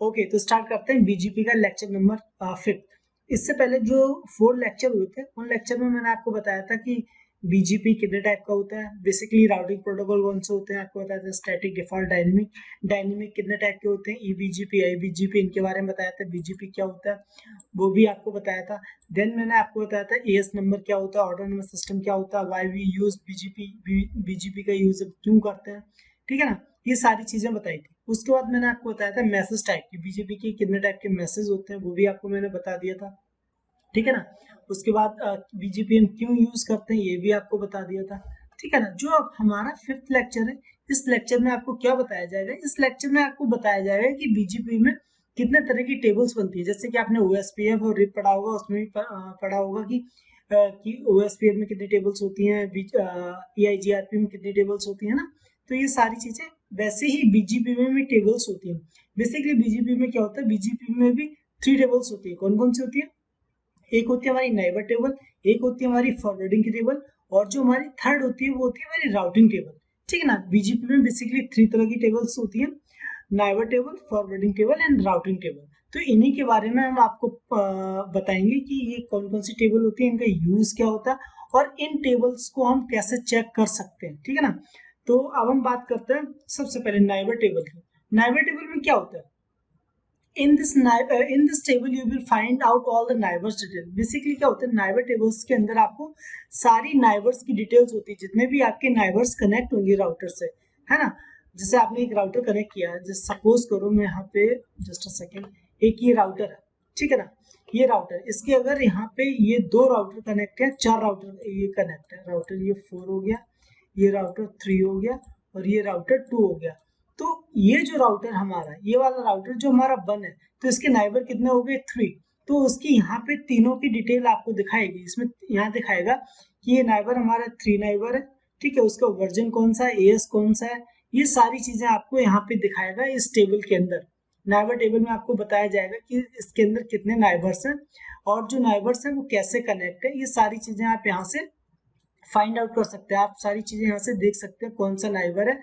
Okay, तो start करते हैं बीजीपी का लेक्चर नंबर 5। इससे पहले जो 4 लेक्चर हुए थे उन लेक्चर में मैंने आपको बताया था कि बीजीपी कितने टाइप का होता है, बेसिकली राउटिंग प्रोटोकॉल कौन से होते हैं, आपको बताया था स्टैटिक, डिफॉल्ट, डायनेमिक। डायनेमिक कितने टाइप के होते हैं, ईबीजीपी, आईबीजीपी, इनके बारे में बताया था। बीजीपी क्या होता है वो भी आपको बताया था। देन मैंने आपको बताया था एएस नंबर क्या होता है, ऑटोनोमस सिस्टम क्या होता है, why we use BGP, BGP का यूज क्यों करते हैं, ठीक है ना, ये सारी चीजें बताई थी। उसके बाद मैंने आपको बताया था मैसेज टाइप की, बीजेपी के कितने टाइप के मैसेज होते हैं वो भी आपको मैंने बता दिया था, ठीक है ना। उसके बाद बीजेपी हम क्यों यूज करते हैं ये भी आपको बता दिया था, ठीक है ना। जो अब हमारा 5th लेक्चर है, इस लेक्चर में आपको क्या बताया जाएगा, इस लेक्चर में आपको बताया जाएगा कि बीजेपी में कितने तरह की टेबल्स बनती है। जैसे कि आपने ओएसपीएफ और रिप पढ़ा होगा, उसमें भी पढ़ा होगा कि ओएसपीएफ में कितनी टेबल्स होती हैं, ईआईजीआरपी में कितनी टेबल्स होती है ना। तो ये सारी चीजें वैसे ही बीजीपी में भी टेबल्स होती हैं। बेसिकली बीजीपी में क्या होता है, बीजीपी में भी 3 टेबल्स होती है। कौन कौन सी होती है, एक होती है हमारी नाइबर टेबल, एक होती है हमारी फॉरवर्डिंग की टेबल, और जो हमारी थर्ड होती है वो होती है हमारी राउटिंग टेबल, ठीक है ना। बीजीपी में बेसिकली 3 तरह की टेबल्स होती है, neighbour table, forwarding table and routing table. तो इन्हीं के बारे में हम आपको बताएंगे कि ये कौन कौन सी टेबल होती है, इनका यूज क्या होता है और इन टेबल्स को हम कैसे चेक कर सकते हैं, ठीक है ना। तो अब हम बात करते हैं सबसे पहले नाइबर टेबल की। नाइबर टेबल में क्या होता है, in this table you will find out all the neighbors detail। Basically क्या होता है, नाइबर टेबल्स के अंदर आपको सारी नाइबर्स की डिटेल्स होती है, जितने भी आपके नाइबर्स कनेक्ट होंगे राउटर से, है ना। जैसे आपने एक राउटर कनेक्ट किया, जैसे सपोज करो मैं यहाँ पे जस्ट अ सेकेंड, एक ये राउटर है, ठीक है ना। ये राउटर, इसके अगर यहाँ पे ये 2 राउटर कनेक्ट है, 4 राउटर ये कनेक्ट है, राउटर ये 4 हो गया, ये राउटर 3 हो गया और ये राउटर 2 हो गया। तो ये जो राउटर हमारा, ये वाला राउटर जो हमारा 1 है, तो इसके नाइबर कितने हो गए 3। तो उसकी यहाँ पे तीनों की डिटेल आपको दिखाएगी, इसमें यहाँ दिखाएगा कि ये नाइबर हमारा 3 नाइबर है, ठीक है। उसका वर्जन कौन सा है, एएस कौन सा है, ये सारी चीजें आपको यहाँ पे दिखाएगा इस टेबल के अंदर। नाइबर टेबल में आपको बताया जाएगा कि इसके अंदर कितने नाइबर्स हैं और जो नाइबर्स हैं वो कैसे कनेक्ट है। ये सारी चीजें आप यहाँ से फाइंड आउट कर सकते हैं, आप सारी चीजें यहाँ से देख सकते हैं कौन सा नाइबर है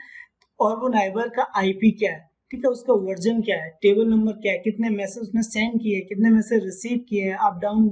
और वो नाइबर का आईपी क्या है, ठीक है, उसका वर्जन क्या है, टेबल नंबर क्या है, कितने मैसेज उसने सेंड किए, कितने मैसेज रिसीव किए, अप डाउन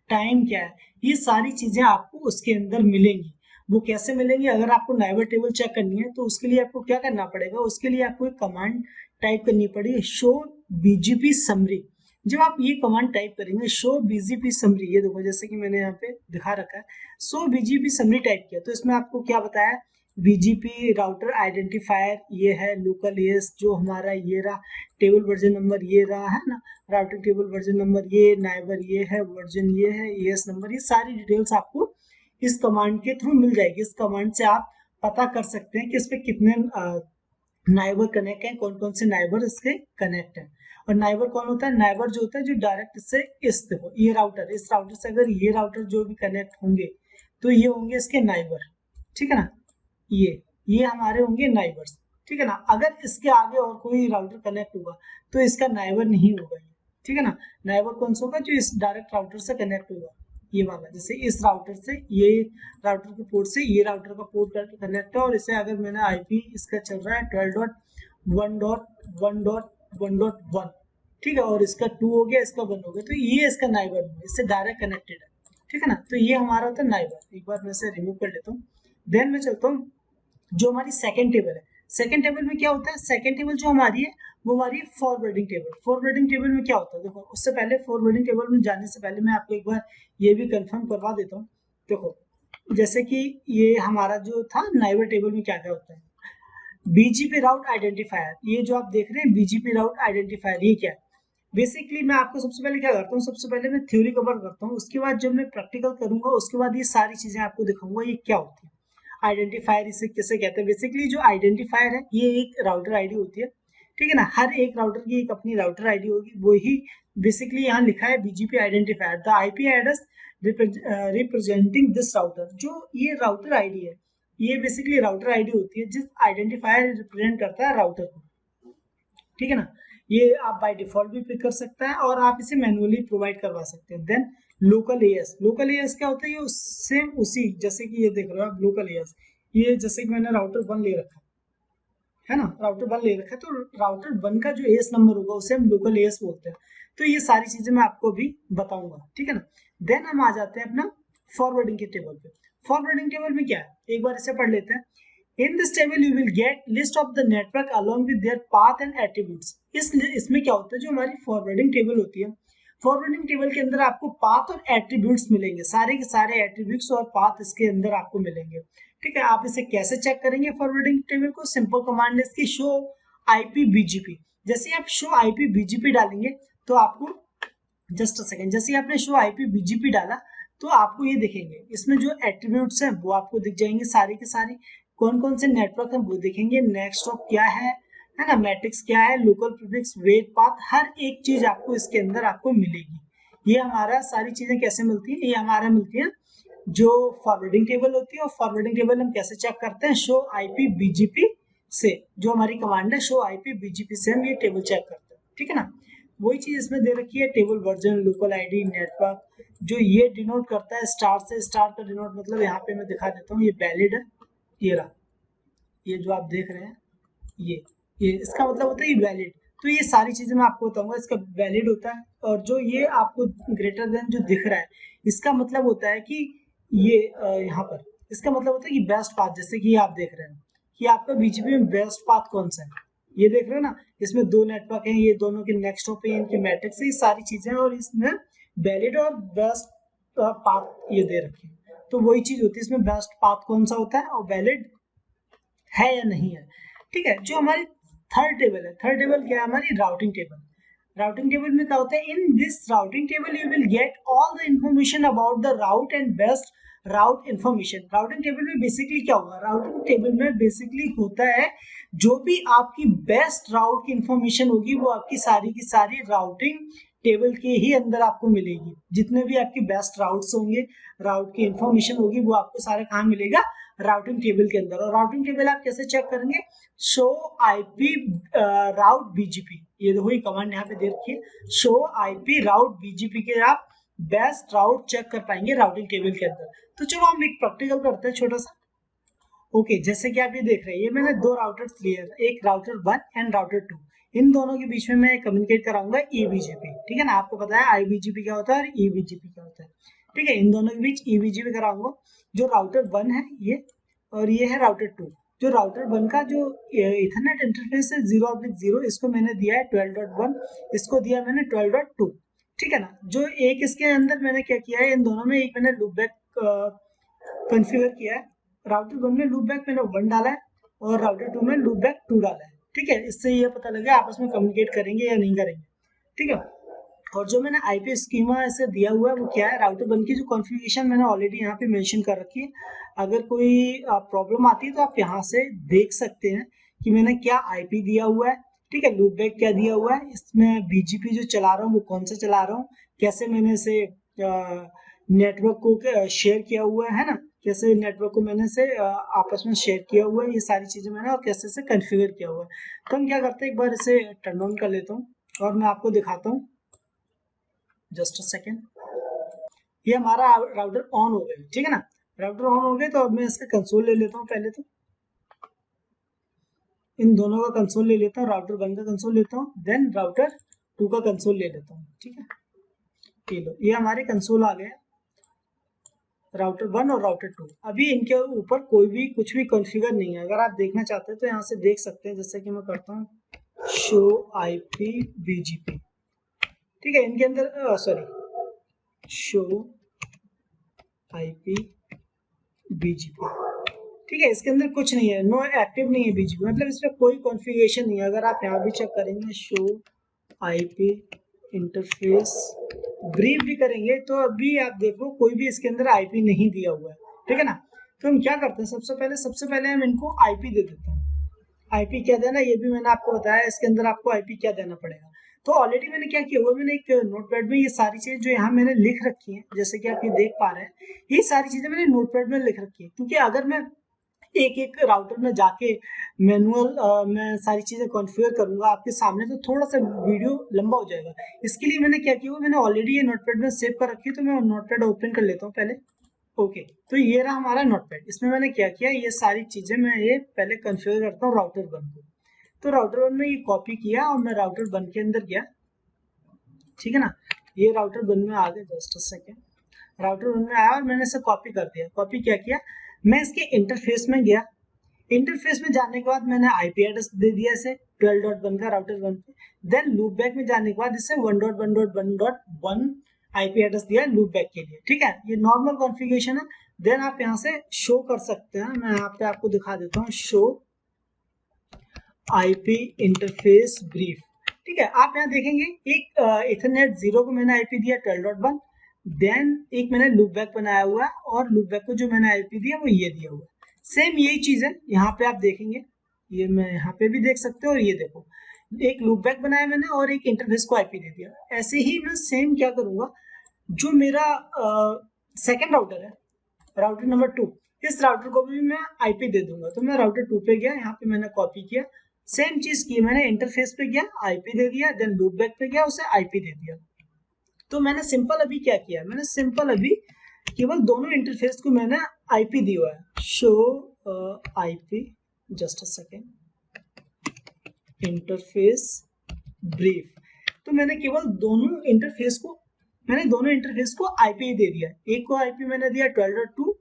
टाइम क्या है, ये सारी चीजें आपको उसके अंदर मिलेंगी। वो कैसे मिलेंगी, अगर आपको नाइबर टेबल चेक करनी है तो उसके लिए आपको क्या करना पड़ेगा, उसके लिए आपको एक कमांड टाइप करनी पड़ेगी, शो बीजीपी समरी। जब आप ये कमांड टाइप करेंगे शो बीजीपी समरी, ये देखो जैसे कि मैंने यहाँ पे दिखा रखा है, शो बीजीपी समरी टाइप किया, तो इसमें आपको क्या बताया, बीजीपी राउटर आइडेंटिफायर ये है, लोकल एएस जो हमारा ये रहा, टेबल वर्जन नंबर ये रहा है ना, राउटिंग टेबल वर्जन नंबर ये, नाइबर ये है, वर्जन ये है, एएस नंबर, ये सारी डिटेल्स आपको इस कमांड के थ्रू मिल जाएगी। इस कमांड से आप पता कर सकते हैं कि इस पे कितने नाइबर कनेक्ट है, कौन कौन से नाइबर इसके कनेक्ट है। और नाइबर कौन होता है, नाइबर जो होता है जो डायरेक्ट इससे, इस देखो ये राउटर, इस राउटर से अगर ये राउटर जो भी कनेक्ट होंगे तो ये होंगे इसके नाइबर, ठीक है ना। ये हमारे होंगे नाइबर्स, ठीक है ना। अगर इसके आगे और कोई राउटर कनेक्ट होगा तो इसका नाइबर नहीं होगा, ठीक है ना। नाइबर कौन सा होगा, जो इस डायरेक्ट राउटर से कनेक्ट होगा, ये वाला, जैसे इस राउटर से, ये राउटर के पोर्ट से ये राउटर का पोर्ट कनेक्ट है, और इसे अगर मैंने आईपी इसका चल रहा है 12.1.1.1.1, ठीक है, और इसका 2 हो गया, इसका 1 हो गया, तो ये इसका नाइबर है, इससे डायरेक्ट कनेक्टेड है, ठीक है ना। तो ये हमारा होता है नाइबर। एक बार मैं इसे रिमूव कर लेता हूँ, देन मैं चलता हूँ जो हमारी सेकंड टेबल है। सेकंड टेबल में क्या होता है, सेकंड टेबल जो हमारी है वो हमारी फॉरवर्डिंग टेबल। फॉरवर्डिंग टेबल में क्या होता है, देखो उससे पहले फॉरवर्डिंग टेबल में जाने से पहले मैं आपको एक बार ये भी कंफर्म करवा देता हूँ। देखो जैसे कि ये हमारा जो था नाइबर टेबल में क्या क्या होता है, बीजीपी राउट आइडेंटिफायर, ये जो आप देख रहे हैं बीजीपी राउट आइडेंटिफायर, ये क्या है। बेसिकली मैं आपको सबसे पहले क्या करता हूँ, सबसे पहले मैं थ्योरी कवर करता हूँ, उसके बाद जब मैं प्रैक्टिकल करूंगा उसके बाद ये सारी चीजें आपको दिखाऊंगा ये क्या होती है। आइडेंटिफायर इसे किसे कहते हैं, बेसिकली जो आइडेंटिफायर है ये एक राउटर आईडी होती है, ठीक है ना। हर एक राउटर की एक अपनी राउटर आईडी होगी, वही बेसिकली यहाँ लिखा है BGP identifier, the IP address representing this router. जो ये राउटर आईडी है ये बेसिकली राउटर आईडी होती है जिस आइडेंटिफायर रिप्रेजेंट करता है राउटर को, ठीक है ना। ये आप बाय डिफॉल्ट भी पिक कर सकते हैं और आप इसे मैनुअली प्रोवाइड करवा सकते हैं। Then local AS, local AS क्या होता है, ये सेम उसी जैसे कि ये देख रहे हो आप लोकल एएस, ये जैसे कि मैंने राउटर 1 ले रखा है, है ना, राउटर 1 ले रखा है, तो राउटर 1 का जो एएस नंबर होगा उसे हम लोकल एएस बोलते हैं। तो ये सारी चीजें मैं आपको अभी बताऊंगा, ठीक है ना। देन हम आ जाते हैं अपना फॉरवर्डिंग के टेबल पे। फॉरवर्डिंग टेबल में क्या है, एक बार इसे पढ़ लेते हैं। In this table you will get list of the network along with their path and attributes। इसमें क्या होता है, जो हमारी फॉरवर्डिंग टेबल होती है, फॉरवर्डिंग टेबल के अंदर आपको पाथ और एट्रीब्यूट्स मिलेंगे, सारे के सारे एट्रीब्यूट्स और पाथ इसके अंदर आपको मिलेंगे, ठीक है। आप इसे कैसे चेक करेंगे फॉरवर्डिंग टेबल को, सिंपल कमांड है इसकी शो आईपी बीजीपी। जैसे आप शो आईपी बीजीपी डालेंगे तो आपको, जस्ट अ सेकंड, जैसे आपने शो आईपी बीजीपी डाला तो आपको ये दिखेंगे, इसमें जो एट्रीब्यूट्स हैं वो आपको दिख जाएंगे सारे के सारे। कौन कौन से नेटवर्क हैं वो दिखेंगे, नेक्स्ट ऑफ क्या है ना, मैट्रिक्स क्या है, लोकल प्रीफिक्स, वेट पाथ, हर एक चीज आपको इसके अंदर आपको मिलेगी। ये हमारा सारी चीजें कैसे मिलती है, ये हमारा मिलती है जो फॉरवर्डिंग टेबल होती है। और फॉरवर्डिंग टेबल हम कैसे चेक करते हैं, शो आईपी बीजीपी से, जो हमारी कमांड है शो आईपी बीजीपी से हम ये टेबल चेक करते हैं, ठीक है ना। वही चीज इसमें दे रखी है, table version, local ID, network. जो ये डिनोट करता है स्टार से, स्टार का डिनोट मतलब यहाँ पे मैं दिखा देता हूँ, ये वैलिड है, ये रहा, ये जो आप देख रहे हैं ये इसका मतलब होता है ये वैलिड। तो ये सारी चीजें मैं आपको बताऊंगा, इसका वैलिड होता है। और जो ये आपको ग्रेटर देन जो दिख रहा है, इसका मतलब होता है कि ये यहाँ पर इसका मतलब होता है कि बेस्ट पाथ। जैसे कि आप देख रहे हैं कि आपका बीजीपी में बेस्ट पाथ कौन सा है, ये देख रहे हो ना, इसमें 2 नेटवर्क हैं, ये दोनों के नेक्स्ट ऑफ है, इनकी मैट्रिक्स है, ये सारी चीजें हैं, और इसमें वैलिड और बेस्ट पाथ ये दे रखे हैं। तो वही चीज होती है, इसमें बेस्ट पाथ कौन सा होता है और वैलिड है या नहीं है, ठीक है। जो हमारी थर्ड टेबल है, थर्ड टेबल क्या है, हमारी राउटिंग टेबल। राउटिंग टेबल में क्या होता है, in this routing table you will get all the information about the route and best route information. Routing table में बेसिकली क्या होगा, राउटिंग टेबल में बेसिकली होता है जो भी आपकी बेस्ट राउट की इंफॉर्मेशन होगी वो आपकी सारी की सारी राउटिंग टेबल के ही अंदर आपको मिलेगी। जितने भी आपकी बेस्ट राउट्स होंगे, राउट की इंफॉर्मेशन होगी, वो आपको सारा कहाँ मिलेगा, राउटिंग टेबल के अंदर। और राउटिंग टेबल आप कैसे चेक करेंगे, शो आईपी राउट बीजीपी, ये देखो ये कमांड यहाँ पे दे रखी है, शो आईपी राउट बीजीपी के आप बेस्ट राउट चेक कर पाएंगे राउटिंग टेबल के अंदर। तो चलो हम एक प्रैक्टिकल करते हैं छोटा सा। ओके, जैसे कि आप ये देख रहे हैं, ये मैंने 2 राउटर्स लिए हैं, एक राउटर 1 एंड राउटर 2। इन दोनों के बीच में मैं कम्युनिकेट कराऊंगा ईबीजीपी, ठीक है ना। आपको पता है आईबीजीपी क्या होता है और ईबीजीपी क्या होता है, ठीक है। इन दोनों के बीच ईबीजीपी कराऊंगा। जो राउटर 1 है ये, और ये है राउटर 2। जो राउटर 1 का जो इथरनेट इंटरफेस है 0/0, इसको मैंने दिया है 12.1, इसको दिया मैंने 12.2, ठीक है ना। जो एक इसके अंदर मैंने क्या किया है, इन दोनों में एक मैंने लूपबैक कॉन्फ़िगर किया है। राउटर 1 में लूपबैक मैंने 1 डाला है और राउटर 2 में लूपबैक 2 डाला है, ठीक है। इससे ये पता लगे आपस में कम्युनिकेट करेंगे या नहीं करेंगे, ठीक है। और जो मैंने आईपी स्कीमा ऐसे दिया हुआ है वो क्या है, राउटर 1 की जो कॉन्फ़िगरेशन मैंने ऑलरेडी यहाँ पे मेंशन कर रखी है। अगर कोई प्रॉब्लम आती है तो आप यहाँ से देख सकते हैं कि मैंने क्या आईपी दिया हुआ है, ठीक है, लूपबैक क्या दिया हुआ है, इसमें बीजीपी जो चला रहा हूँ वो कौन सा चला रहा हूँ, कैसे मैंने इसे नेटवर्क को शेयर किया हुआ है ना, कैसे नेटवर्क को मैंने से आपस में शेयर किया हुआ है, ये सारी चीजें मैंने और कैसे से कॉन्फ़िगर किया हुआ है। तो हम क्या करते हैं, एक बार इसे टर्न ऑन कर लेता हूँ और मैं आपको दिखाता हूँ, जस्ट अ सेकेंड। ये हमारा राउटर ऑन हो गया, ठीक है ना। राउटर ऑन हो गए तो अब मैं इसका कंसोल ले लेता हूँ, पहले तो इन दोनों का कंसोल ले लेता हूँ, राउटर 1 का कंसोल लेता हूँ, देन राउटर 2 का कंसोल ले लेता हूँ, ठीक है। ये लो, ये हमारे कंसोल आ गए, राउटर 1 और राउटर 2। अभी इनके ऊपर कोई भी कुछ भी कॉन्फ़िगर नहीं है। अगर आप देखना चाहते हैं तो यहाँ से देख सकते हैं, जैसे कि मैं करता हूँ शो आईपी बीजीपी, ठीक है। इनके अंदर सॉरी, शो आईपी बीजीपी, ठीक है। इसके अंदर कुछ नहीं है, नो एक्टिव नहीं है बीजीपी, मतलब इसमें कोई कॉन्फ़िगरेशन नहीं है। अगर आप यहाँ भी चेक करेंगे शो आईपी इंटरफेस ब्रीफ भी करेंगे तो अभी आप देखो कोई भी इसके अंदर आईपी नहीं दिया हुआ है, ठीक है ना। तो हम क्या करते हैं, सबसे पहले हम इनको आईपी दे देते हैं। आईपी क्या देना ये भी मैंने आपको बताया, इसके अंदर आपको आईपी क्या देना पड़ेगा। तो ऑलरेडी मैंने क्या किया हुआ, मैंने एक नोटपैड में ये सारी चीजें जो यहाँ मैंने लिख रखी हैं, जैसे कि आप ये देख पा रहे हैं, ये सारी चीजें मैंने नोटपैड में लिख रखी है। क्योंकि अगर मैं एक एक राउटर में जाके मैनुअल मैं सारी चीजें कॉन्फ़िगर करूंगा आपके सामने तो थोड़ा सा वीडियो लंबा हो जाएगा। इसके लिए मैंने क्या किया, मैंने ऑलरेडी ये नोटपैड में सेव कर रखी है, तो मैं नोटपैड ओपन कर लेता हूँ पहले। ओके, तो ये रहा हमारा नोटपैड। इसमें मैंने क्या किया, ये सारी चीजें मैं ये पहले कॉन्फ़िगर करता हूँ राउटर 1 को। तो राउटर 1 में ये कॉपी किया और मैं राउटर 1 के अंदर गया, ठीक है ना। ये राउटर 1 में आ गया, जस्ट अ सेकेंड, राउटर 1 में आया और मैंने इसे कॉपी कर दिया। कॉपी क्या किया, मैं इसके इंटरफेस में गया, इंटरफेस में जाने के बाद मैंने आईपी एड्रेस दे दिया इसे 12.1 का राउटर 1 पे। देन लूप बैक में जाने के बाद इसे 1.1.1.1 आईपी एड्रेस दिया लूप बैक के लिए, ठीक है। ये नॉर्मल कॉन्फ़िगरेशन है। देन आप यहाँ से शो कर सकते हैं, मैं यहाँ पे आपको दिखा देता हूँ, शो आईपी इंटरफेस ब्रीफ, ठीक है। आप यहाँ देखेंगे एक इथरनेट 0 को मैंने आईपी दिया 12.1, देन एक मैंने लूप बैक बनाया हुआ है और लूप बैक को जो मैंने आईपी दिया वो ये दिया हुआ है। सेम यही चीज है यहाँ पे आप देखेंगे, ये मैं यहाँ पे भी देख सकते हो, और ये देखो एक लूप बैक बनाया मैंने और एक इंटरफेस को आईपी दे दिया। ऐसे ही मैं सेम क्या करूंगा, जो मेरा सेकेंड राउटर है, राउटर नंबर 2, इस राउटर को भी मैं आईपी दे दूंगा। तो मैं राउटर 2 पे गया, यहाँ पे मैंने कॉपी किया, सेम चीज की, मैंने इंटरफेस पे गया आईपी दे दिया, देन लूप बैक पे गया उसे आईपी दे दिया। तो मैंने सिंपल अभी क्या किया, मैंने सिंपल अभी केवल दोनों इंटरफेस को मैंने आईपी दिया हुआ है, show IP, just a second, interface brief. तो मैंने केवल दोनों इंटरफेस को आईपी दे दिया। एक को आईपी मैंने दिया 12.2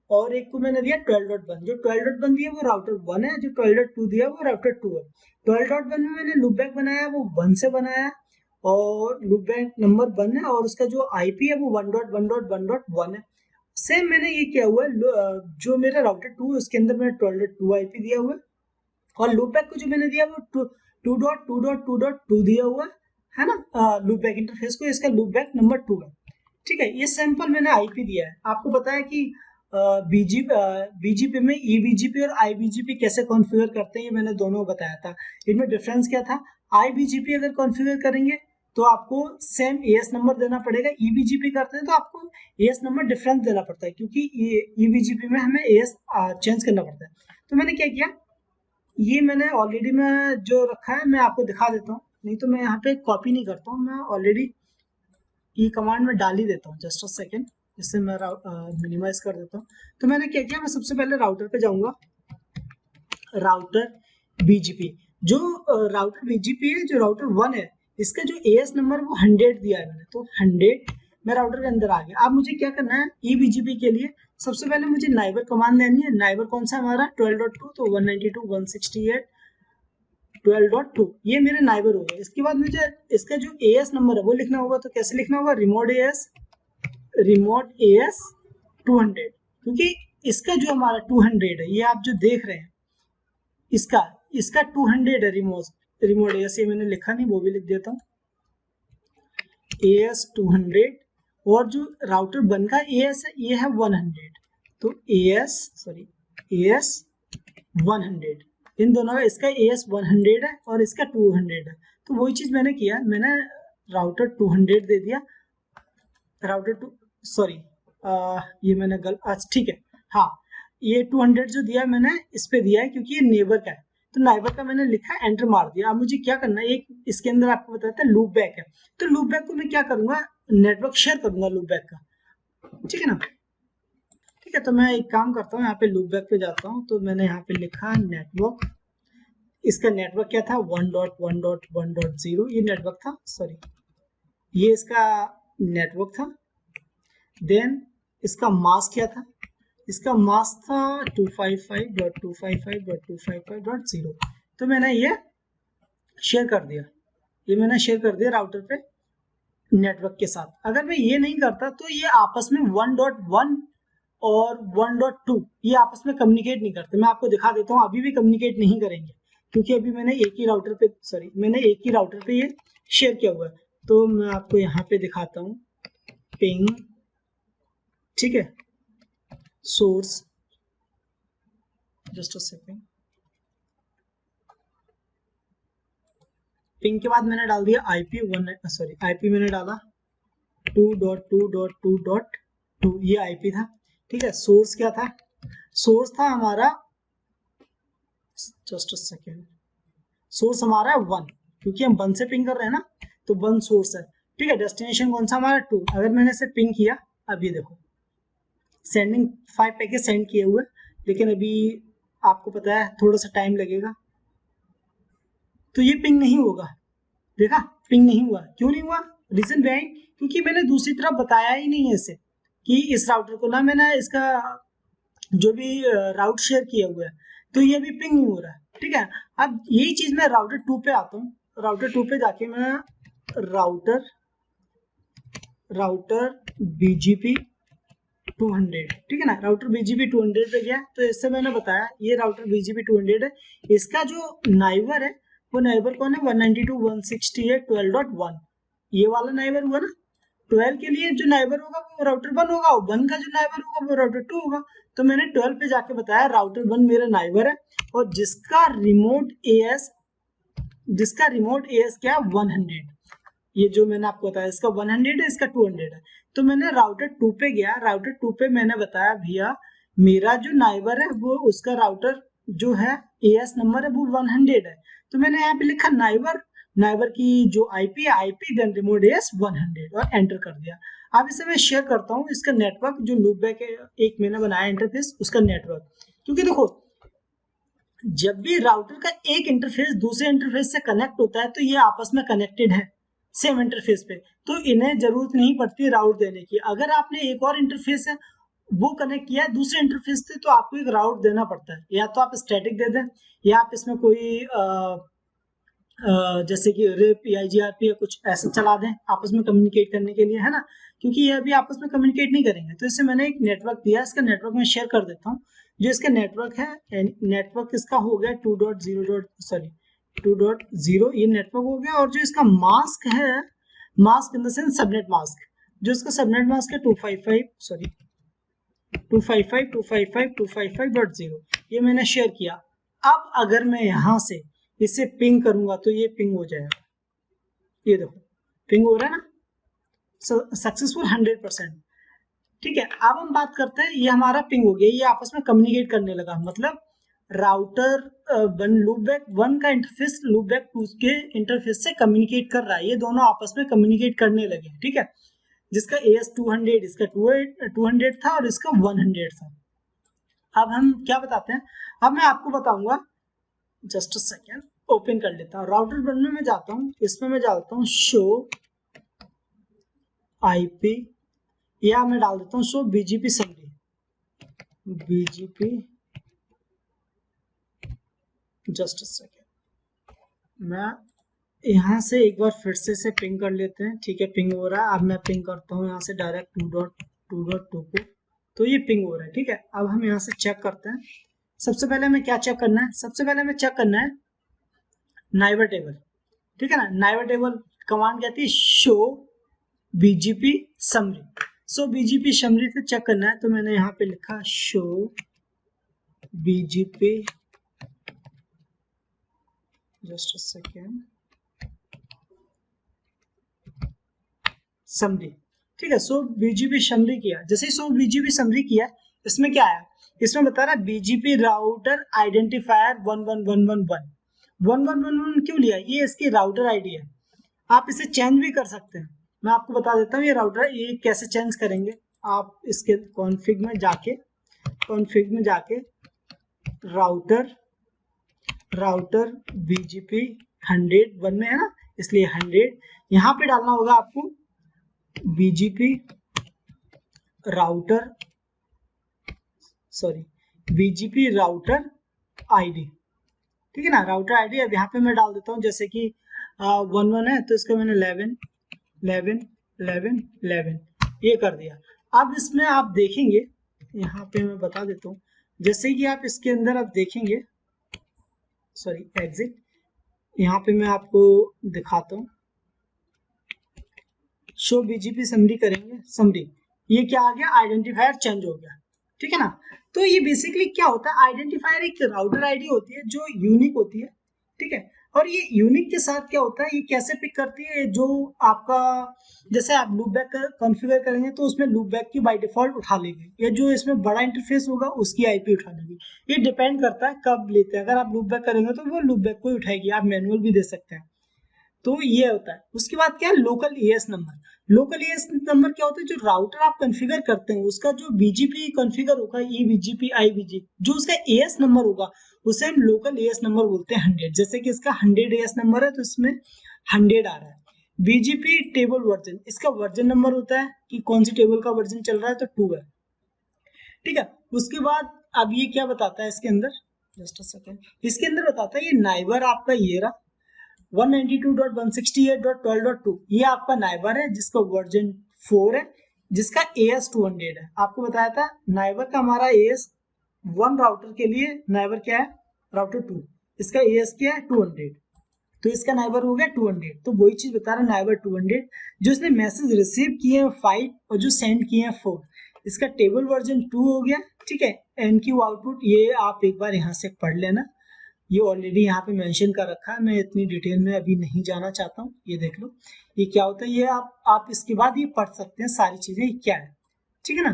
और एक को मैंने दिया 12.1। जो 12.1 दिया वो राउटर 1 है, जो 12.2 दिया वो राउटर 2 है। 12.1 में मैंने लूप बैक बनाया वो 1 से बनाया और लूप बैक नंबर 1 है और उसका जो आईपी है वो 1.1.1.1 है। सेम मैंने ये किया हुआ है, जो मेरा राउटर 2 है उसके अंदर मैंने 12.2 आईपी दिया हुआ है और लूप बैक को जो मैंने दिया वो 2.2.2.2 दिया हुआ है ना, लूप बैक इंटरफेस को, इसका लूप बैक नंबर 2 है, ठीक है। ये सैंपल मैंने आईपी दिया है। आपको पता है कि बीजीपी में ईबीजीपी और आईबीजीपी कैसे कॉन्फ़िगर करते हैं, ये मैंने दोनों बताया था। इनमें डिफरेंस क्या था, आईबीजीपी अगर कॉन्फ़िगर करेंगे तो आपको सेम एएस नंबर देना पड़ेगा, ईबीजीपी करते हैं तो आपको एएस नंबर डिफरेंस देना पड़ता है, क्योंकि ईबीजीपी में हमें एएस चेंज करना पड़ता है। तो मैंने क्या किया, ये मैंने ऑलरेडी मैं जो रखा है मैं आपको दिखा देता हूँ, नहीं तो मैं यहाँ पे कॉपी नहीं करता हूँ, मैं ऑलरेडी ये कमांड में डाल ही देता हूँ, जस्ट अ सेकेंड, इससे मैं मिनिमाइज कर देता हूँ। तो मैंने क्या किया, मैं सबसे पहले राउटर पे जाऊंगा, राउटर बीजीपी, जो राउटर बीजीपी है, जो राउटर 1 है, इसका जो एएस नंबर वो 100 दिया है मैंने, तो 100 मैं राउटर के अंदर आ गया। अब मुझे क्या करना है, ईबीजीपी के लिए सबसे पहले मुझे नाइबर कमांड लेनी है। नाइबर कौन सा हमारा 12.2, तो 192.168.12.2 ये मेरे नाइबर हो गए। इसके बाद मुझे इसका जो एएस नंबर है वो लिखना होगा, तो कैसे लिखना होगा, रिमोट एएस 200, क्योंकि इसका जो हमारा 200 है, ये आप जो देख रहे हैं इसका 200 है रिमोट एएस, ये मैंने लिखा नहीं, वो भी लिख देता हूँ, एएस 200, और जो राउटर 1 का एएस है ये है 100, तो एएस 100, इन दोनों का, इसका एएस 100 है और इसका 200 है। तो वही चीज मैंने किया, मैंने राउटर 200 दे दिया, राउटर 2 सॉरी ये मैंने अच्छा ठीक है, हाँ ये 200 जो दिया मैंने इस पे दिया है क्योंकि ये नेबर का है, तो नेबर का मैंने लिखा, एंटर मार दिया। अब मुझे क्या करना है, एक इसके अंदर आपको बताता है लूप बैक है, तो लूप बैक को मैं क्या करूंगा, नेटवर्क शेयर करूंगा लूप बैक का, ठीक है ना। ठीक है, तो मैं एक काम करता हूँ, यहाँ पे लूप बैक पे जाता हूँ, तो मैंने यहाँ पे लिखा नेटवर्क, इसका नेटवर्क क्या था 1.1.1.0, ये नेटवर्क था, सॉरी ये इसका नेटवर्क था। देन इसका मास्क क्या था, इसका मास्क था 255.255.255.0, तो मैंने ये शेयर कर दिया, राउटर पे नेटवर्क के साथ। अगर मैं ये नहीं करता तो ये आपस में 1.1 और 1.2 ये आपस में कम्युनिकेट नहीं करते। मैं आपको दिखा देता हूँ, अभी भी कम्युनिकेट नहीं करेंगे क्योंकि अभी मैंने एक ही राउटर पे ये शेयर किया हुआ है। तो मैं आपको यहाँ पे दिखाता हूँ, पिंग, ठीक है, source, just a second, ping के बाद मैंने डाल दिया आईपी मैंने डाला 2.2.2.2, ये आईपी था, ठीक है। सोर्स क्या था, सोर्स था हमारा, जस्ट अ सेकेंड, सोर्स हमारा 1, क्योंकि हम 1 से पिंग कर रहे हैं ना, तो 1 सोर्स है, ठीक है। डेस्टिनेशन कौन सा हमारा 2। अगर मैंने इसे पिंग किया, अब ये देखो सेंडिंग 5 पैकेट सेंड किए हुए, लेकिन अभी आपको पता है थोड़ा सा टाइम लगेगा, तो ये पिंग नहीं होगा। देखा, पिंग नहीं हुआ। क्यों नहीं हुआ? रीजन बिहाइंड, क्योंकि मैंने दूसरी तरफ बताया ही नहीं है इसे कि इस राउटर को ना मैंने इसका जो भी राउट शेयर किया हुआ है, तो ये भी पिंग नहीं हो रहा है। ठीक है, अब यही चीज मैं राउटर 2 पे आता हूँ। राउटर 2 पे जाके मैं राउटर BGP 200, ठीक है ना, राउटर BGP 200 पे गया। तो इससे मैंने बताया ये राउटर BGP 200 है, इसका जो नाइबर है वो नाइबर कौन है? 192.168.12.1, ये वाला नाइबर हुआ ना। 12 के लिए जो नाइबर होगा वो राउटर 1 होगा, और 1 का जो नाइबर होगा वो राउटर 2 होगा। तो मैंने 12 पे जाके बताया राउटर 1 मेरा नाइबर है, और जिसका रिमोट एएस क्या 100, ये जो मैंने आपको बताया इसका 100 है, इसका 200 है। तो मैंने राउटर 2 पे गया, राउटर 2 पे मैंने बताया भैया मेरा जो नाइबर है वो उसका राउटर जो है एएस नंबर है वो 100 है। तो मैंने यहाँ पे लिखा नाइबर की जो आईपी है आईपी देन रिमोट एएस 100 और एंटर कर दिया। अब इसे मैं शेयर करता हूँ इसका नेटवर्क, जो लूपबैक एक मैंने बनाया इंटरफेस उसका नेटवर्क। क्योंकि देखो जब भी राउटर का एक इंटरफेस दूसरे इंटरफेस से कनेक्ट होता है तो ये आपस में कनेक्टेड है सेम इंटरफेस पे, तो इन्हें जरूरत नहीं पड़ती राउट देने की। अगर आपने एक और इंटरफेस है वो कनेक्ट किया है दूसरे इंटरफेस से, तो आपको एक राउट देना पड़ता है। या तो आप स्टैटिक दे दें, या आप इसमें कोई जैसे कि रिप या IGRP या कुछ ऐसा चला दें आपस में कम्युनिकेट करने के लिए, है ना, क्योंकि ये अभी आपस में कम्युनिकेट नहीं करेंगे। तो इससे मैंने एक नेटवर्क दिया, इसका नेटवर्क मैं शेयर कर देता हूँ। जो इसका नेटवर्क है, नेटवर्क इसका हो गया 2.0 ये नेटवर्क हो गया। और जो इसका मास्क है, mask in the sense subnet mask, जो इसका सबनेट मास्क है 255.255.255.0 ये मैंने शेयर किया। अब अगर मैं यहाँ से इसे पिंग करूंगा तो ये पिंग हो जाएगा, ये देखो पिंग हो रहा है ना, सक्सेसफुल 100%। ठीक है, अब हम बात करते हैं, ये हमारा पिंग हो गया, ये आपस में कम्युनिकेट करने लगा। मतलब राउटर लूपबैक 1 का इंटरफेस लूपबैक 2 के इंटरफेस से कम्युनिकेट कर रहा है, ये दोनों आपस में कम्युनिकेट करने लगे। ठीक है, जिसका AS 200 इसका 200 था और इसका 100 था। अब हम क्या बताते हैं, अब मैं आपको बताऊंगा, जस्ट अ सेकेंड ओपन कर लेता हूँ। राउटर 1 में मैं जाता हूँ, इसमें मैं डालता हूँ शो IP, या मैं डाल देता हूँ show BGP summary, BGP, just a second, मैं यहाँ से एक बार फिर से पिंग कर लेते हैं। ठीक है, पिंग हो रहा है। अब मैं पिंग करता हूँ यहाँ से डायरेक्ट 2.2 को, तो ये पिंग हो रहा है। ठीक है, अब हम यहाँ से चेक करते हैं। सबसे पहले हमें क्या चेक करना है? सबसे पहले हमें चेक करना है नाइबर टेबल। ठीक है ना, नाइबर टेबल कमांड कहती है शो BGP समरी। सो BGP समरी से चेक करना है, तो मैंने यहाँ पे लिखा show BGP, just a second, summary. ठीक है, सो BGP समरी किया। जैसे ही सो BGP समरी किया, इसमें क्या आया? इसमें बता रहा है BGP राउटर आइडेंटिफायर 11111 क्यों लिया? ये इसकी राउटर आईडी है। आप इसे चेंज भी कर सकते हैं, मैं आपको बता देता हूँ ये राउटर ये कैसे चेंज करेंगे। आप इसके कॉन्फ़िग में जाके राउटर BGP 100 में है ना, इसलिए 100 यहाँ पे डालना होगा आपको BGP राउटर ID। ठीक है ना, राउटर ID। अब यहाँ पे मैं डाल देता हूँ, जैसे कि 11 है तो इसका मैंने 11 ये कर दिया। अब इसमें आप देखेंगे, यहाँ पे मैं बता देता हूँ, जैसे कि आप इसके अंदर आप देखेंगे, सॉरी एग्जिट, यहाँ पे मैं आपको दिखाता हूँ, शो BGP समरी करेंगे, समरी, ये क्या आ गया? आइडेंटिफायर चेंज हो गया। ठीक है ना, तो ये बेसिकली क्या होता है? आइडेंटिफायर एक राउटर आईडी होती है जो यूनिक होती है। ठीक है, और ये यूनिक के साथ क्या होता है, ये कैसे पिक करती है? जो आपका जैसे आप लूपबैक कॉन्फ़िगर करेंगे तो उसमें लूपबैक की बाय डिफॉल्ट उठा लेगी, या जो इसमें बड़ा इंटरफेस होगा उसकी IP उठा लेगी। ये डिपेंड करता है कब लेते हैं। अगर आप लूपबैक करेंगे तो वो लूपबैक को ही उठाएगी, आप मैनुअल भी दे सकते हैं। तो ये होता है। उसके बाद क्या है? Local ES number. Local ES number क्या होता है? जो राउटर आप कॉन्फ़िगर करते हैं उसका जो BGP कॉन्फ़िगर होगा, EBGP IBGP, जो उसका ES नंबर होगा उसे हम लोकल एएस नंबर बोलते हैं 100। जैसे कि इसका 100 एएस नंबर है तो इसमें 100 आ रहा है। बीजीपी टेबल वर्जन, इसका वर्जन नंबर होता है कि कौन सी टेबल का वर्जन चल रहा है, तो 2 है, ठीक है। उसके बाद अब ये क्या बताता है इसके अंदर, जस्ट अ सेकेंड, इसके अंदर बताता है ये नाइबर आपका ये रहा 192.168.12.2, ये आपका नाइबर है जिसका वर्जन 4 है, जिसका एएस 200 है। आपको बताया था नाइबर का हमारा एएस 1 राउटर के लिए नाइबर क्या है, राउटर 2, इसका एएस क्या है 200, तो इसका नाइबर हो गया 200। तो वही चीज बता रहा है नाइबर 200, जो इसने मैसेज रिसीव किए हैं 5 और जो सेंड किए हैं 4, इसका टेबल वर्जन 2 हो गया, ठीक है। एनक्यू आउटपुट ये आप एक बार यहाँ से पढ़ लेना, ये ऑलरेडी यहाँ पे मेंशन कर रखा है, मैं इतनी डिटेल में अभी नहीं जाना चाहता हूँ। ये देख लो ये क्या होता है, ये आप इसके बाद ये पढ़ सकते हैं सारी चीजें क्या है, ठीक है ना।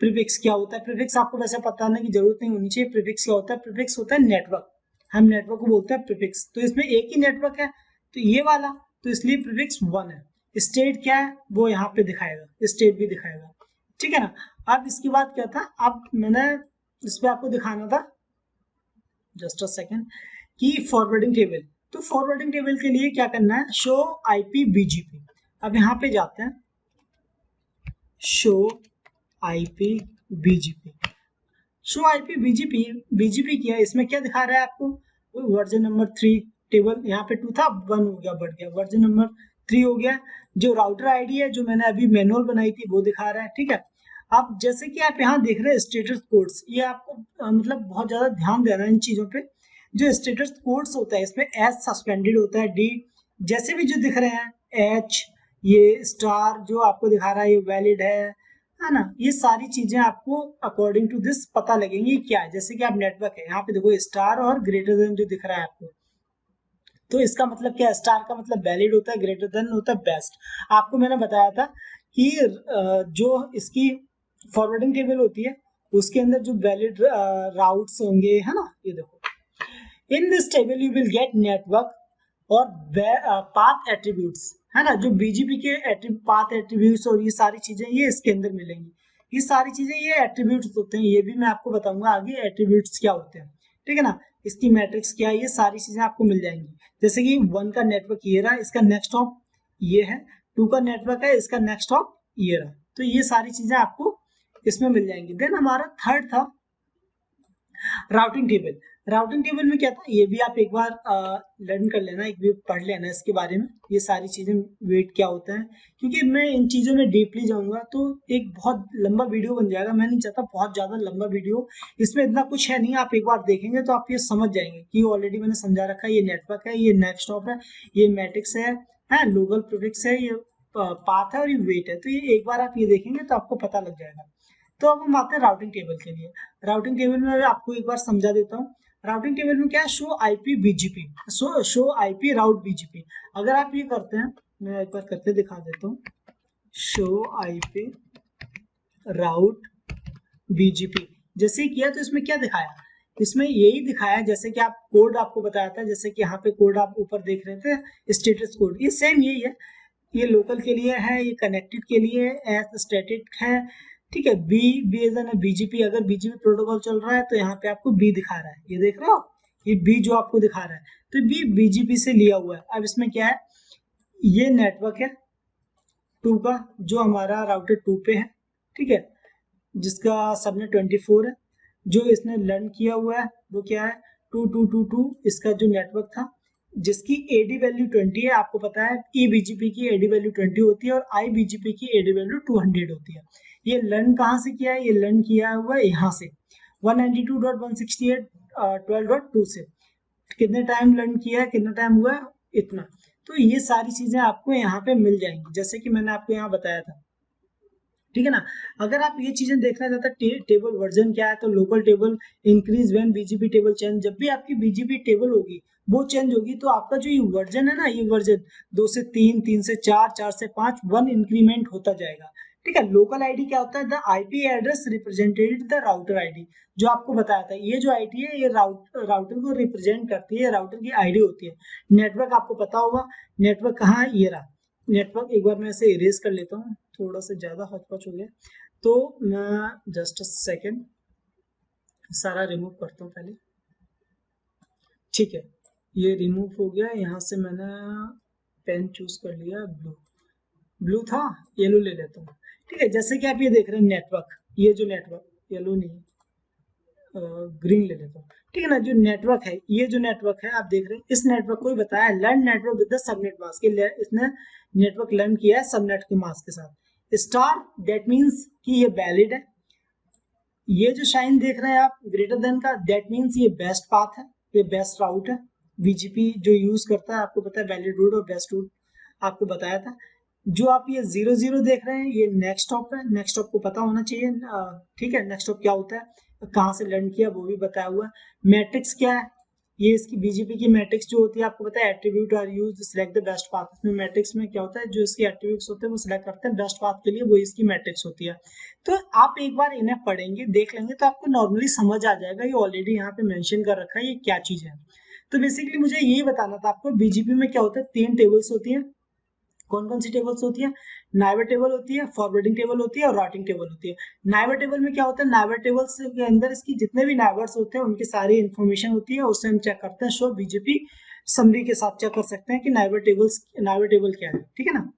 प्रीफिक्स क्या होता है, प्रीफिक्स आपको वैसे पता नहीं की जरूरत नहीं होनी चाहिए। प्रीफिक्स क्या होता है, प्रीफिक्स होता है नेटवर्क, हम नेटवर्क को बोलते हैं प्रीफिक्स। तो इसमें एक ही नेटवर्क है तो ये वाला, तो इसलिए प्रीफिक्स 1 है। स्टेट क्या है वो यहाँ पे दिखाएगा, स्टेट भी दिखाएगा, ठीक है ना। अब इसके बाद क्या था, अब मैंने इस पे आपको दिखाना था जस्ट अ सेकेंड कि फॉरवर्डिंग टेबल, तो फॉरवर्डिंग टेबल के लिए क्या करना है, शो आईपी बीजीपी। अब यहाँ पे जाते हैं, show IP BGP, show IP BGP, BGP किया, इसमें क्या दिखा रहा है आपको, वर्जन नंबर 3, टेबल यहाँ पे 2 था 1 हो गया, बढ़ गया, वर्जन नंबर 3 हो गया। जो राउटर आईडी है जो मैंने अभी मैनुअल बनाई थी वो दिखा रहा है, ठीक है। अब जैसे कि आप यहाँ देख रहे हैं स्टेटस कोड्स, ये आपको मतलब बहुत ज्यादा ध्यान देना इन चीजों पे। जो स्टेटस कोड्स होता है इसमें एच सस्पेंडेड होता है, डी, जैसे भी जो दिख रहे हैं एच, ये स्टार जो आपको दिखा रहा है ये वैलिड है ना। ये सारी चीजें आपको अकॉर्डिंग टू दिस पता लगेंगी क्या है। जैसे कि आप नेटवर्क है, यहाँ पे देखो स्टार और ग्रेटर देन जो दिख रहा है आपको, तो इसका मतलब क्या है, स्टार का मतलब वैलिड होता है, ग्रेटर देन होता है बेस्ट। आपको मैंने बताया था कि जो इसकी फॉरवर्डिंग टेबल होती है उसके अंदर जो वैलिड राउट्स होंगे, है ना। ये देखो in this table you will get network और पाथ एट्रीब्यूट्स, है ना। जो बीजीपी के पाथ एट्रीब्यूट्स और ये सारी चीजें ये इसके अंदर मिलेंगी। ये सारी चीजें ये एट्रीब्यूट्स होते हैं, ये भी मैं आपको बताऊंगा आगे एट्रीब्यूट्स क्या होते हैं, ठीक है ना। इसकी मैट्रिक्स क्या है, ये सारी चीजें आपको मिल जाएंगी। जैसे कि 1 का नेटवर्क ये रहा, इसका नेक्स्ट हॉप ये है, 2 का नेटवर्क है, इसका नेक्स्ट हॉप ये रहा, तो ये सारी चीजें आपको इसमें मिल जाएंगी। देन हमारा थर्ड था राउटिंग टेबल। राउटिंग टेबल में क्या था ये भी आप एक बार लर्न कर लेना, एक भी पढ़ लेना इसके बारे में, ये सारी चीजें वेट क्या होता है, क्योंकि मैं इन चीजों में डीपली जाऊंगा तो एक बहुत लंबा वीडियो बन जाएगा। मैं नहीं चाहता बहुत ज्यादा लंबा वीडियो, इसमें इतना कुछ है नहीं, आप एक बार देखेंगे तो आप ये समझ जाएंगे कि ऑलरेडी मैंने समझा रखा है, ये नेटवर्क है, ये नेक्स्ट हॉप है, ये मैट्रिक्स है लोकल प्रीफिक्स है, ये पाथ है और ये वेट है। तो ये एक बार आप ये देखेंगे तो आपको पता लग जाएगा। तो अब हम आते हैं राउटिंग टेबल के लिए। राउटिंग टेबल में आपको एक बार समझा देता हूँ। राउटिंग टेबल में क्या है, show IP BGP, show IP route BGP. अगर आप ये करते हैं, मैं एक बार करके दिखा देता हूँ, शो आईपी राउट बीजीपी, जैसे ही किया तो इसमें क्या दिखाया, इसमें यही दिखाया जैसे कि आप कोड आपको बताया था, जैसे कि यहाँ पे कोड आप ऊपर देख रहे थे स्टेटस कोड, ये सेम यही है। ये लोकल के लिए है, ये कनेक्टेड के लिए एस स्टैटिक है, ठीक है। बी एज एन बीजीपी, अगर बीजीपी प्रोटोकॉल चल रहा है तो यहाँ पे आपको बी दिखा रहा है, ये देख रहे हो, ये बी जो आपको दिखा रहा है तो बी बीजीपी से लिया हुआ है। अब इसमें क्या है, ये नेटवर्क है 2 का जो हमारा राउटर 2 पे है, ठीक है, जिसका सबनेट 24 है। जो इसने लर्न किया हुआ है वो क्या है 2222, इसका जो नेटवर्क था जिसकी एडी वैल्यू 20 है। आपको पता है ई बीजीपी की एडी वैल्यू 20 होती है और आई बीजीपी की एडी वैल्यू 200 होती है। ये लर्न कहाँ से किया है, ये लर्न किया हुआ है यहाँ से 192.168.12.2 से। कितने टाइम लर्न किया है, कितना टाइम हुआ है, इतना। तो ये सारी चीजें आपको यहाँ पे मिल जाएंगी जैसे कि मैंने आपको यहाँ बताया था, ठीक है ना। अगर आप ये चीजें देखना चाहते हैं टेबल वर्जन क्या है, तो local table increase when BGP table change, जब भी आपकी बीजीपी टेबल होगी वो चेंज होगी तो आपका जो ये वर्जन है ना, ये वर्जन 2 से 3, 3 से 4, 4 से 5 1 इंक्रीमेंट होता जाएगा, ठीक है। लोकल आईडी क्या होता है, the IP address represented the router ID, जो आपको बताया था ये जो आईडी है ये राउटर को रिप्रेजेंट करती है, राउटर की आईडी होती है। नेटवर्क आपको पता होगा, नेटवर्क कहाँ है, ये रहा नेटवर्क। एक बार मैं इसे इरेज कर लेता हूँ, थोड़ा सा ज्यादा हौच-पौच हो गया, तो मैं जस्ट अ सेकेंड सारा रिमूव करता हूँ पहले। ठीक है, ये रिमूव हो गया। यहाँ से मैंने पेन चूज कर लिया, ब्लू था, येलो ले लेता हूँ। ठीक है, जैसे कि आप ये देख रहे हैं नेटवर्क, ये जो नेटवर्क, येलो नहीं, ग्रीन ले लेता हूँ। ठीक है ना, जो नेटवर्क है, ये जो नेटवर्क है आप देख रहे हैं, इस नेटवर्क को ही बताया learn network with the subnet mask. इसने नेटवर्क लर्न किया है सबनेट के मास्क के साथ। स्टार दैट मीन्स कि ये वैलिड है। ये जो शाइन देख रहे हैं आप ग्रेटर देन का, दैट मीन्स ये बेस्ट पाथ है, ये बेस्ट राउट है। बीजीपी जो यूज करता है, आपको पता है वैलिड रूट और बेस्ट रूट आपको बताया था। जो आप ये 0 0 देख रहे हैं, ये नेक्स्ट स्टॉप है। नेक्स्ट स्टॉप को पता होना चाहिए। ठीक है, नेक्स्ट स्टॉप क्या होता है, कहाँ से लर्न किया वो भी बताया हुआ है। मैट्रिक्स क्या है, ये इसकी बीजीपी की मैट्रिक्स जो होती है, आपको पता है attribute are used to select the best path. इसमें मैट्रिक्स में क्या होता है, जो इसके एट्रीब्यूट्स होते हैं वो सिलेक्ट करते हैं बेस्ट पाथ के लिए, वो इसकी मैट्रिक्स होती है। तो आप एक बार इन्हें पढ़ेंगे, देख लेंगे, तो आपको नॉर्मली समझ आ जाएगा। ये ऑलरेडी यहाँ पे मेंशन कर रखा है ये क्या चीज है। तो बेसिकली मुझे यही बताना था आपको, बीजीपी में क्या होता है, 3 टेबल्स होती है। कौन कौन सी टेबल्स होती है, नाइवर टेबल होती है, फॉरवर्डिंग टेबल होती है और राउटिंग टेबल होती है। नाइवर टेबल में क्या होता है, नाइवर टेबल्स के अंदर इसकी जितने भी नाइवर्स होते हैं उनकी सारी इंफॉर्मेशन होती है, उससे हम चेक करते हैं, शो बीजेपी समरी के साथ चेक कर सकते हैं कि नाइवर टेबल क्या है। ठीक है ना।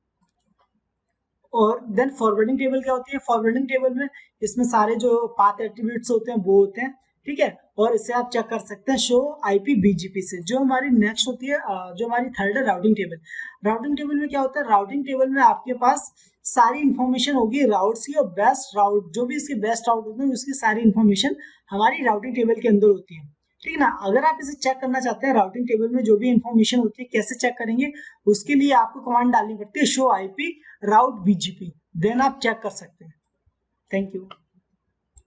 और देन फॉरवर्डिंग टेबल क्या होती है, फॉरवर्डिंग टेबल में इसमें सारे जो पाथ एट्रीब्यूट्स होते हैं वो होते हैं। ठीक है, और इसे आप चेक कर सकते हैं शो आईपी बीजीपी से। जो हमारी नेक्स्ट होती है, जो हमारी थर्ड है राउटिंग टेबल। राउटिंग टेबल में क्या होता है, राउटिंग टेबल में आपके पास सारी इंफॉर्मेशन होगी राउट्स की, और बेस्ट राउट जो भी इसके बेस्ट राउट होते हैं उसकी सारी इंफॉर्मेशन हमारी राउटिंग टेबल के अंदर होती है। ठीक है ना। अगर आप इसे चेक करना चाहते हैं, राउटिंग टेबल में जो भी इंफॉर्मेशन होती है कैसे चेक करेंगे, उसके लिए आपको कमांड डालनी पड़ती है show IP route BGP, then आप चेक कर सकते हैं। Thank you.